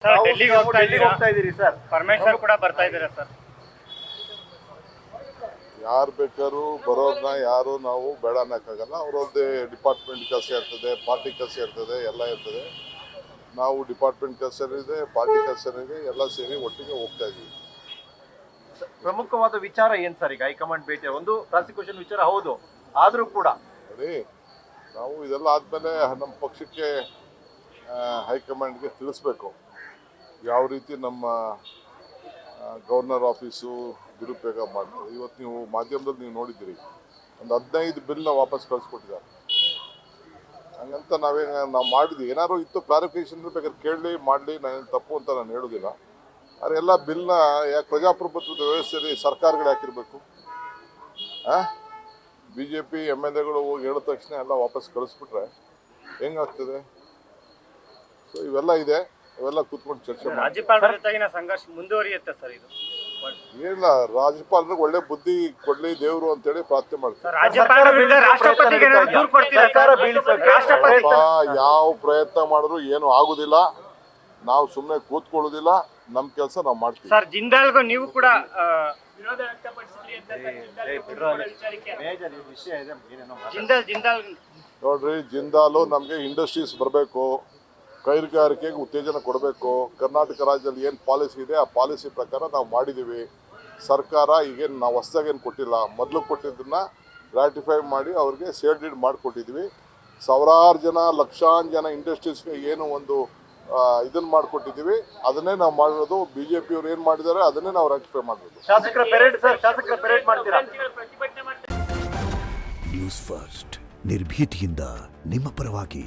Sir ಡೆಲ್ಲಿಗೆ ಹೋಗ್ತಾ ಇದ್ದೀರಿ ಸರ್. ಪರಮೇಶ್ವರ್ ಕೂಡ ಬರ್ತಾ ಇದ್ದಾರೆ ಸರ್. ಯಾರು ಬೇಕಾದ್ರೂ ಬರೋದನ್ನ ಯಾರು ನಾವು ಬೇಡ ಅನ್ನೋಕ್ಕಾಗಲ್ಲ. ಅವರದ್ದೇ ಡಿಪಾರ್ಟ್ಮೆಂಟ್ ಕೆಲಸ ಇರ್ತದೆ, ಪಾರ್ಟಿ ಕೆಲಸ ಇರ್ತದೆ, ಎಲ್ಲ ಇರ್ತದೆ. ನಾವು ಡಿಪಾರ್ಟ್ಮೆಂಟ್ ಕೆಲಸ ಇದೆ, ಪಾರ್ಟಿ ಕೆಲಸ ಇದೆ, ಎಲ್ಲ ಸೇರಿ ಒಟ್ಟಿಗೆ ಹೋಗ್ತಾ ಇದ್ದೀವಿ. ಪ್ರಮುಖವಾದ ವಿಚಾರ ಏನ್ ಸರ್ ಈಗ ಹೈಕಮಾಂಡ್ ಭೇಟಿ? ಒಂದು ಪ್ರಾಸಿಕ್ಯೂಷನ್ ವಿಚಾರ ಹೌದು, ಆದ್ರೂ ಕೂಡ ನೋಡಿ ನಾವು ಇದೆಲ್ಲ ಆದಮೇಲೆ ನಮ್ಮ ಪಕ್ಷಕ್ಕೆ ಹೈಕಮಾಂಡ್ಗೆ ತಿಳಿಸ್ಬೇಕು ಯಾವ ರೀತಿ ನಮ್ಮ ಗವರ್ನರ್ ಆಫೀಸು ದುರುಪಯೋಗ ಮಾಡ್ತಾರೆ. ಇವತ್ತು ನೀವು ಮಾಧ್ಯಮದಲ್ಲಿ ನೀವು ನೋಡಿದ್ದೀರಿ, ಒಂದು 15 ಬಿಲ್ನ ವಾಪಸ್ ಕಳಿಸ್ಕೊಟ್ಟಿದ್ದಾರೆ. ಹಂಗಂತ ನಾವು ಮಾಡಿದ್ವಿ, ಏನಾದ್ರು ಇತ್ತು ಕ್ಲಾರಿಫಿಕೇಶನ್ ಬೇಕಾದ್ರೆ ಕೇಳಲಿ ಮಾಡಲಿ, ನಾನು ತಪ್ಪು ಅಂತ ನಾನು ಹೇಳೋದಿಲ್ಲ. ಆದರೆ ಎಲ್ಲ ಬಿಲ್ನ ಯಾಕೆ ಪ್ರಜಾಪ್ರಭುತ್ವದ ವ್ಯವಸ್ಥೆಯಲ್ಲಿ ಸರ್ಕಾರಗಳು ಹಾಕಿರಬೇಕು? BJP MLAಗಳು ಹೋಗಿ ಹೇಳಿದ ತಕ್ಷಣ ಎಲ್ಲ ವಾಪಸ್ ಕಳಿಸ್ಬಿಟ್ರೆ ಹೆಂಗಾಗ್ತದೆ? ಸೊ ಇವೆಲ್ಲ ಇದೆ, ಇವೆಲ್ಲ ಕೂತ್ಕೊಂಡು ಚರ್ಚೆ ಮಾಡಿ. ರಾಜ್ಯಪಾಲರ ಜೊತೆಗಿನ ಸಂಘರ್ಷ ಮುಂದುವರಿಯುತ್ತೆ ಸರ್ ಇದು? ಏನಿಲ್ಲ, ರಾಜ್ಯಪಾಲರಿಗೆ ಒಳ್ಳೆ ಬುದ್ಧಿ ಕೊಡ್ಲಿ ದೇವರು ಅಂತೇಳಿ ಪ್ರಾರ್ಥನೆ ಮಾಡ್ತಾರೆ. ಯಾವ ಪ್ರಯತ್ನ ಮಾಡಿದ್ರು ಏನು ಆಗುದಿಲ್ಲ. ನಾವು ಸುಮ್ಮನೆ ಕೂತ್ಕೊಳ್ಳೋದಿಲ್ಲ, ನಮ್ಮ ಕೆಲಸ ನಾವು ಮಾಡ್ತೀವಿ. ಸರ್ ಜಿಂದಾಲ್ಗೂ ನೀವು ಕೂಡ ಜಿಂದಾಲ್ ನೋಡ್ರಿ, ಜಿಂದಾಲು ನಮಗೆ ಇಂಡಸ್ಟ್ರೀಸ್ ಬರಬೇಕು, ಕೈಗಾರಿಕೆಗೆ ಉತ್ತೇಜನ ಕೊಡಬೇಕು. ಕರ್ನಾಟಕ ರಾಜ್ಯದಲ್ಲಿ ಏನು ಪಾಲಿಸಿ ಇದೆ ಆ ಪಾಲಿಸಿ ಪ್ರಕಾರ ನಾವು ಮಾಡಿದ್ದೀವಿ. ಸರ್ಕಾರ ಈಗೇನು ನಾವು ಹೊಸದಾಗೇನು ಕೊಟ್ಟಿಲ್ಲ, ಮೊದಲು ಕೊಟ್ಟಿದ್ದನ್ನ ರಾಟಿಫೈ ಮಾಡಿ ಅವ್ರಿಗೆ ಸೇಲ್ ಡೀಡ್ ಮಾಡಿಕೊಟ್ಟಿದ್ವಿ. ಸಾವಿರಾರು ಜನ, ಲಕ್ಷಾಂತರ ಜನ ಇಂಡಸ್ಟ್ರೀಸ್ಗೆ ಏನು ಒಂದು ಇದನ್ನು ಮಾಡಿಕೊಟ್ಟಿದ್ದೀವಿ. ಅದನ್ನೇ ನಾವು ಮಾಡಿರೋದು. BJP ಅವ್ರು ಏನು ಮಾಡಿದ್ದಾರೆ ಅದನ್ನೇ ನಾವು ರಾಟಿಫೈ ಮಾಡೋದು. ಶಾಸಕರ ಪೆರೇಡ್ ಮಾಡ್ತೀರಾ? ನ್ಯೂಸ್ ಫಸ್ಟ್ ನಿರ್ಭೀತಿಯಿಂದ ನಿಮ್ಮ ಪರವಾಗಿ.